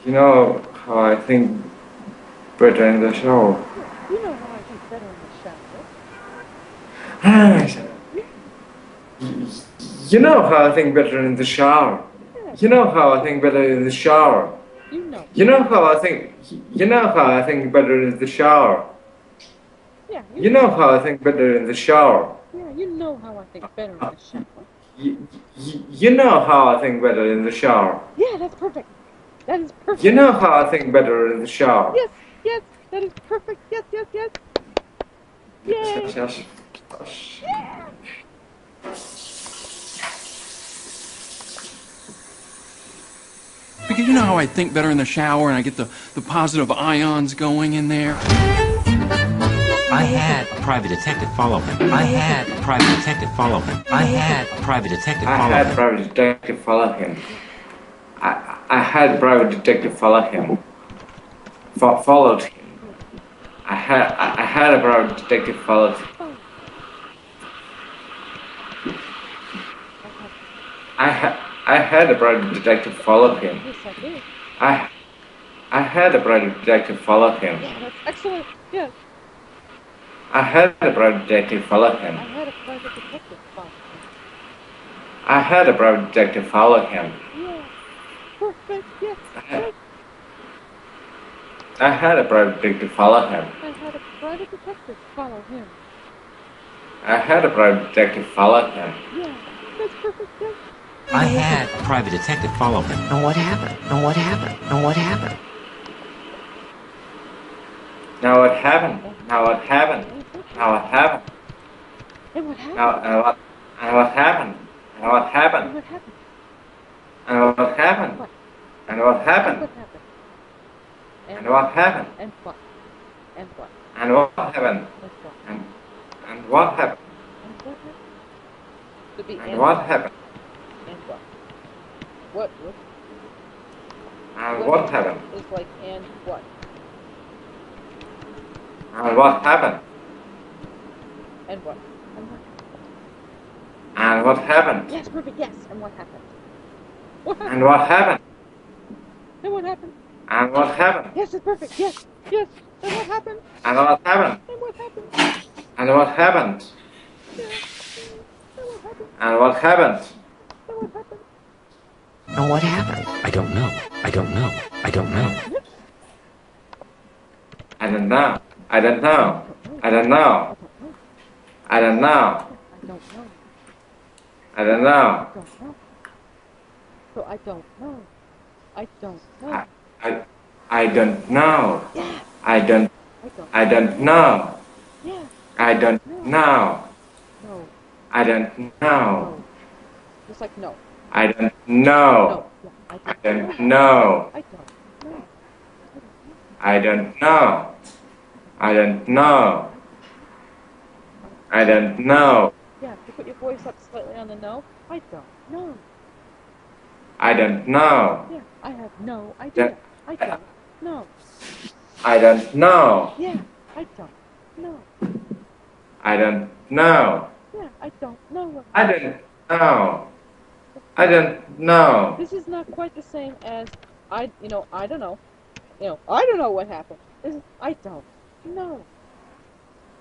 You know how I think better in the shower. You know how I think better in the shower. You know how I think better in the shower. You know how I think better in the shower. You know. You know how I think. You know how I think better in the shower. Yeah. You know how I think better in the shower. Yeah. You know how I think better in the shower. You know how I think better in the shower. Yeah. That's perfect. That is perfect. You know how I think better in the shower. Yes. Yes. That is perfect. Yes. Yes. Yes. Yay. Yes. Because you know how I think better in the shower and I get the positive ions going in there. I had a private detective follow him. I had a private detective follow him. I had a private detective I follow had him. private detective follow him. I had private detective follow him. Followed him. I had a private detective followed him. I had a private detective follow him. Yes, I did. I had a private detective follow him. Yeah, that's excellent. Yes. I had a private detective follow him. I had a private detective follow him. I had a private detective follow him. Yeah. Perfect. Yes. Yes. I had a private detective follow him. I had a private detective follow him. I had a private detective follow him. Yeah. That's perfect. Yes. I had a private detective follow him. Now what happened? Now what happened? Now what happened? Now what happened? Now what happened? Now what happened? And what happened? And what happened? And what happened? And what happened? And what happened? What? And what happened? And what happened? And what happened? And what? And what? And what happened? And what? And what happened? And what happened? To be And what happened? And what? What? And what happened? Is like and what? And what happened? And what? And what? And what happened? Yes, perfect. Yes. And what happened? What happened? And what happened? And what happened? And what happened? Yes, it's perfect. Yes. Yes. And what happened? And what happened? And what happened? And what happened? Yeah. And what happened? And what happened? And what happened? Now what happened? I don't know. I don't know. I don't know. I don't know. I don't know. I don't know. I don't know. I don't know. I don't know. I don't know. So I don't know. I don't know. I don't know. Yeah. I don't I don't. know. Yeah. I don't know. No. I don't know. No. Just like no. I don't know. No. Yeah. I don't know. I don't know. I don't know. I don't know. I don't know. Yeah. You put your voice up slightly on the no. I don't know. I don't know. Yeah. I have no idea. I don't know. I don't know. Yeah. I don't know. I don't know. Yeah. I don't know. I don't know. I don't know. This is not quite the same as I don't know. I don't know what happened. This is I don't know.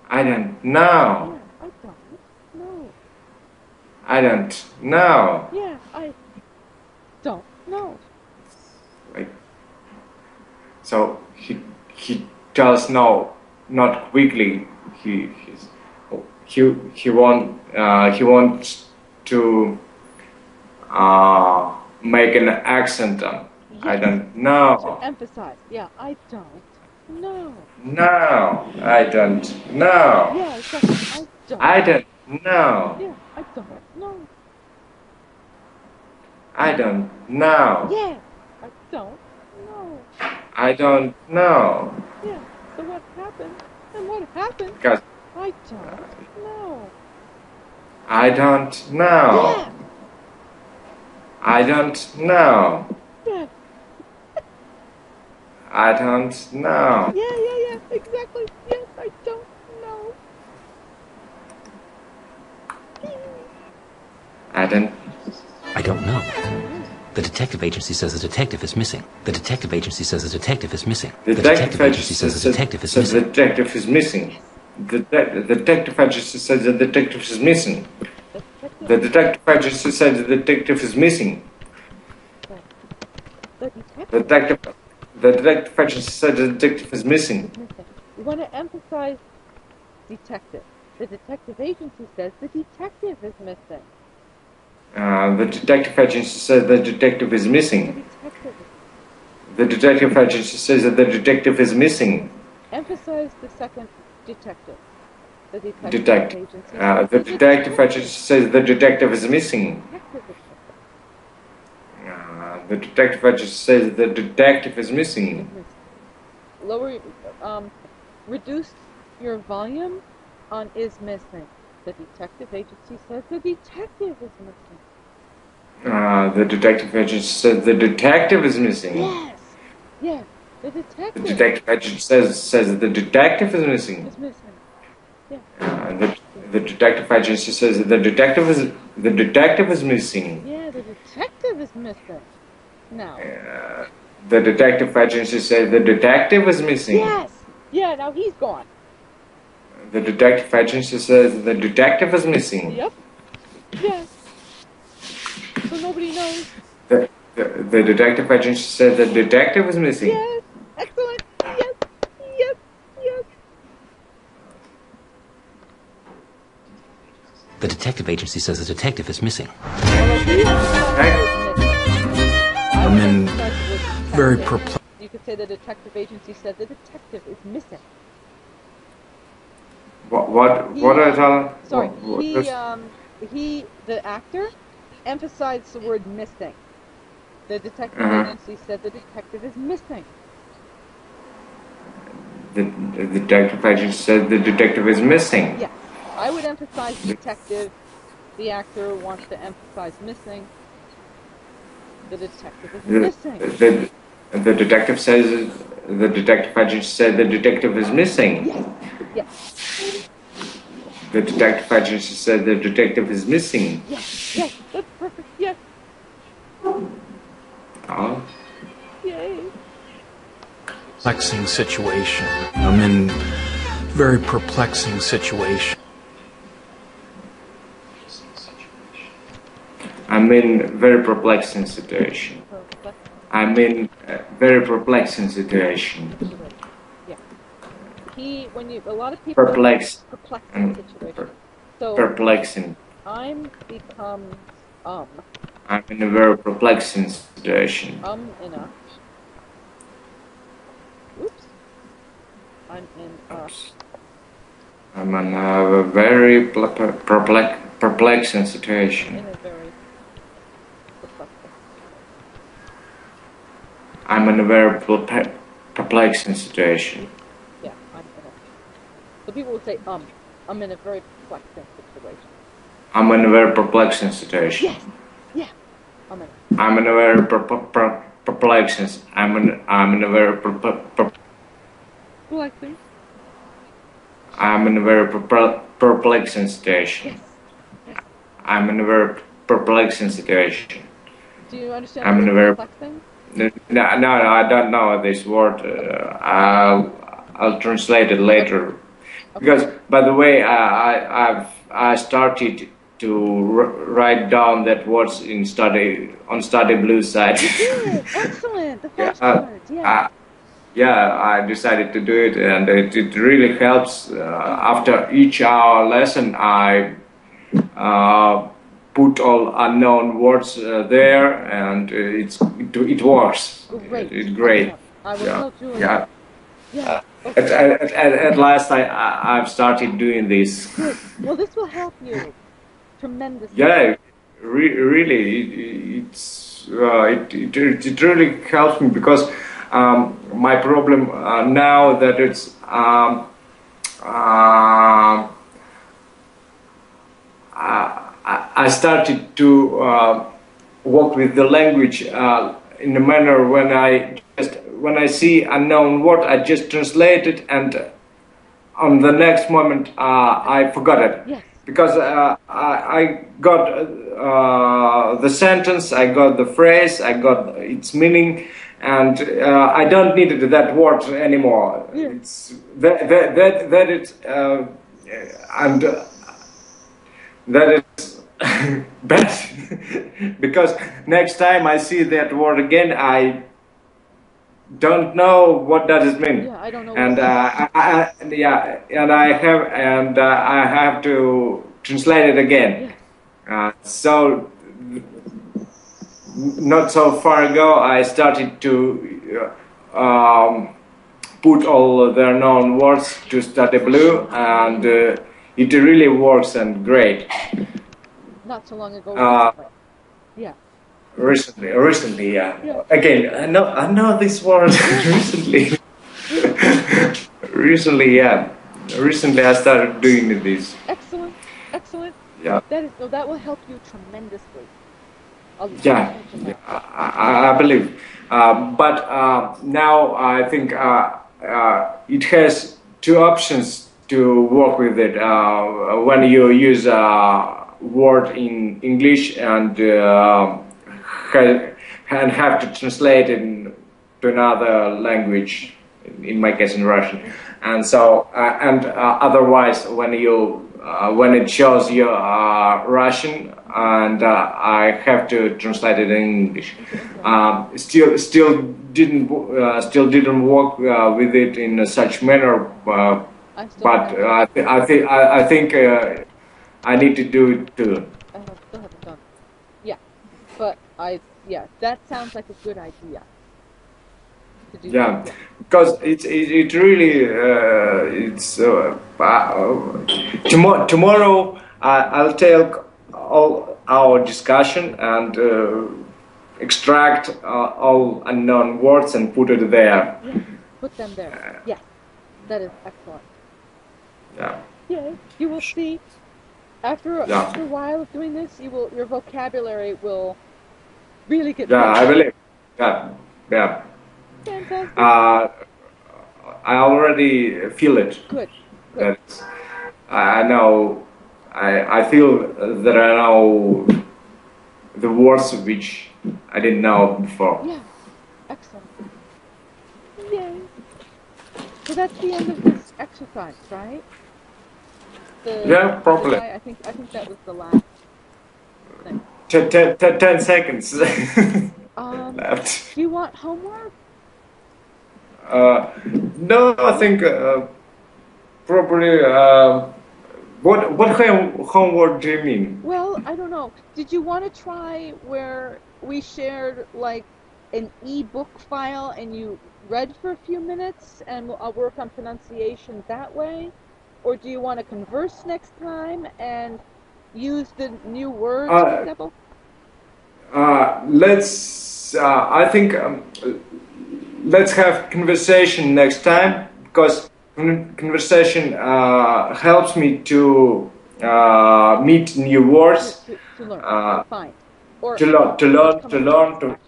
I don't know. Yeah, I don't know. I don't know. Yeah, I don't know. Like, so he does know, not quickly. He wants to make an accent on. I don't To know. emphasize. Yeah, I don't know. No, I don't know. Yeah, exactly. I don't. I don't know. Yeah, I don't know. I don't know. Yeah, I don't know. I don't know. Yeah, so what happened? And what happened? Because I don't know. I don't know. Yeah, I don't know. yeah, I don't know. yeah, exactly. Yes, I don't know. I don't. I don't know. The detective agency says a detective is missing. The detective agency says a detective is missing. The detective agency says a detective is says the missing. detective is missing. The detective agency says the detective is missing. The detective agency says the detective is missing. The The detective detective agency says the detective is missing. is missing. We want to emphasize detective. The detective agency says the detective is missing. The detective agency says the detective is The missing. detective is The detective agency says that the detective is missing. Emphasize the second detective. The detective Detective. agency The says the detective agency says the detective is missing. detective is missing. The detective agency says the detective is missing. Lower, reduce your volume on is missing. The detective agency says the detective is missing. The detective agency says the detective is missing. Yes. Yeah. The The detective detective agency says the detective is missing. is missing. Yeah. The detective agency says that the detective is missing. Yeah. The detective is missing. Now. The detective agency says the detective is missing. Yes. Yeah. Now he's gone. The detective agency says the detective is missing. Yep. Yes. So nobody knows. The detective agency says the detective is missing. Yes. Excellent. Yes. Yes. Yes. The detective agency says a detective is missing. I'm in very perplexed. You could say the detective agency said the detective is missing. What are you telling? Sorry, What- the actor, emphasized the word missing. The detective agency said the detective is missing. The detective agency said the detective is missing. Yes, I would emphasize detective. The actor wants to emphasize missing. The detective is missing. The detective says the detective agency said the detective is missing. Yes, yes, The detective agency said the detective is missing. yes, yes. That's perfect. Yes, Oh. yay. Perplexing situation. I'm in very perplexing situation. I'm in very perplexing situation. I'm in a very perplexing situation. Yeah. A lot of people Perplexed. perplexing situation. So Perplexing. I'm becomes I'm in a very perplexing situation. in a. Oops. I'm in a. I'm in a very perplexing situation. In a very perplexing. I'm in a very perplexing situation. Yeah, I'm in a. So people would say I'm in a very perplexing situation. I'm in a very perplexing situation. Yes. Yeah. I'm in. I'm in a very perplexing. I'm in a very Perplexing. I'm in a very perplexing situation. Yes. Yes. I'm in a very perplexing situation. Do you understand I'm the in a word very perplexing? no, I don't know this word. I'll translate it later. Okay. Because, by the way, I started to write down that words on Study Blue side. Excellent. The Yeah, flashcards. Yeah. yeah, I decided to do it, and it really helps. After each hour lesson, I put all unknown words there, and it works. Great. It's great. I will tell Julia. Yeah. Yeah. Okay. At last, I've started doing this. Good. Well, this will help you tremendously. Yeah, really, it's it really helps me because my problem now that it's I started to work with the language in a manner when I see unknown word, I just translate it, and on the next moment I forgot it. Yes. Because I got the sentence, I got the phrase, I got its meaning, and I don't need that word anymore. Yeah. It's that it's and that is bad because next time I see that word again, I don't know what does it mean. Yeah, I don't know. And I have to translate it again. Yeah. So not so far ago, I started to put all the known words to Study Blue, and it really works and great. Not so long ago. Yeah. Recently, yeah. Again, I know this word recently. Recently, yeah. Recently, I started doing this. Excellent. Yeah. That will help you tremendously. I believe. But now I think it has two options to work with it. When you use a word in English and have to translate it to another language, in my case in Russian, and so otherwise when it shows you Russian and I have to translate it in English. Still didn't work with it in such manner, but I think I need to do it too. I still haven't done. Yeah, but that sounds like a good idea. Yeah, because it really it's tomorrow I'll take all our discussion and extract all unknown words and put it there. Yeah, put them there. Yes, that is excellent. Yeah. Yeah, you will see. After a while of doing this, your vocabulary will really get better. I believe. Yeah. Fantastic. I already feel it. Good. I know. I feel that I know the words which I didn't know before. Yeah. Excellent. Yay. So that's the end of this exercise, right? Probably. I think that was the last thing. 10 seconds left. Do you want homework? No, I think probably. What homework do you mean? Well, I don't know. Did you want to try where we shared like an e-book file and you read for a few minutes and I'll work on pronunciation that way? Or do you want to converse next time and use the new words, for example? I think let's have conversation next time, because conversation helps me to meet new words, to learn, fine. Or to learn,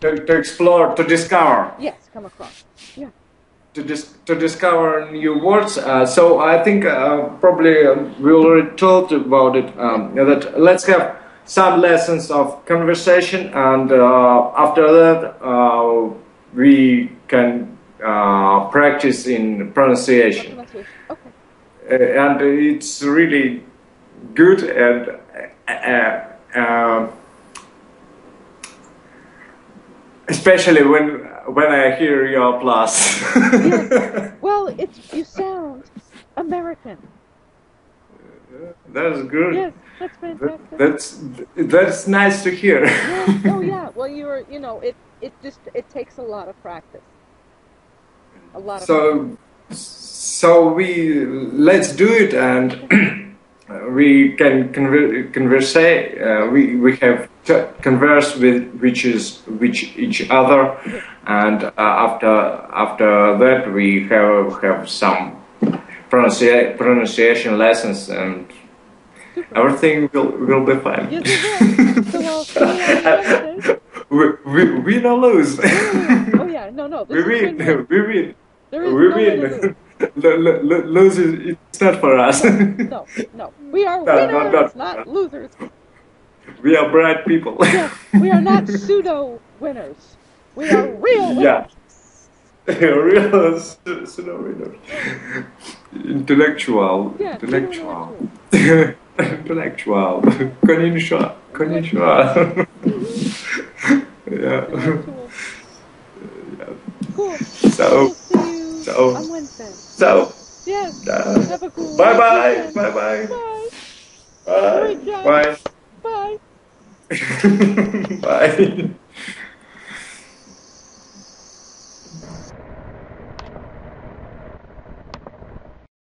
to explore, to discover. Yes, come across. Yeah. To discover new words. So I think probably we already talked about it. That let's have some lessons of conversation, and after that we can practice in pronunciation. Okay. And it's really good, and especially when I hear your plus. Yes. Well, you sound American. That's good. Yes, that's fantastic. That's nice to hear. Yes. Oh yeah. Well, it takes a lot of practice. A lot of practice. So let's do it, and we can converse. We have converse with each other, and after that we have some pronunciation lessons, and everything will be fine. Yes, it will. So we'll see you on Wednesday. We don't lose. Oh yeah, no. We win. We win. There is We no way to lose. win. Lose it's not for us. No. We are winners, not losers. We are bright people. Yeah, we are not pseudo winners. We are real winners. Yeah. Real pseudo winners. Intellectual. Yeah, Intellectual. Intellectual. Konnichiwa. Konnichiwa. Yeah. Cool. So. See you on Wednesday. So. Yes. Have a cool Bye. weekend. Bye. Bye. Great job. Bye. Bye. Bye.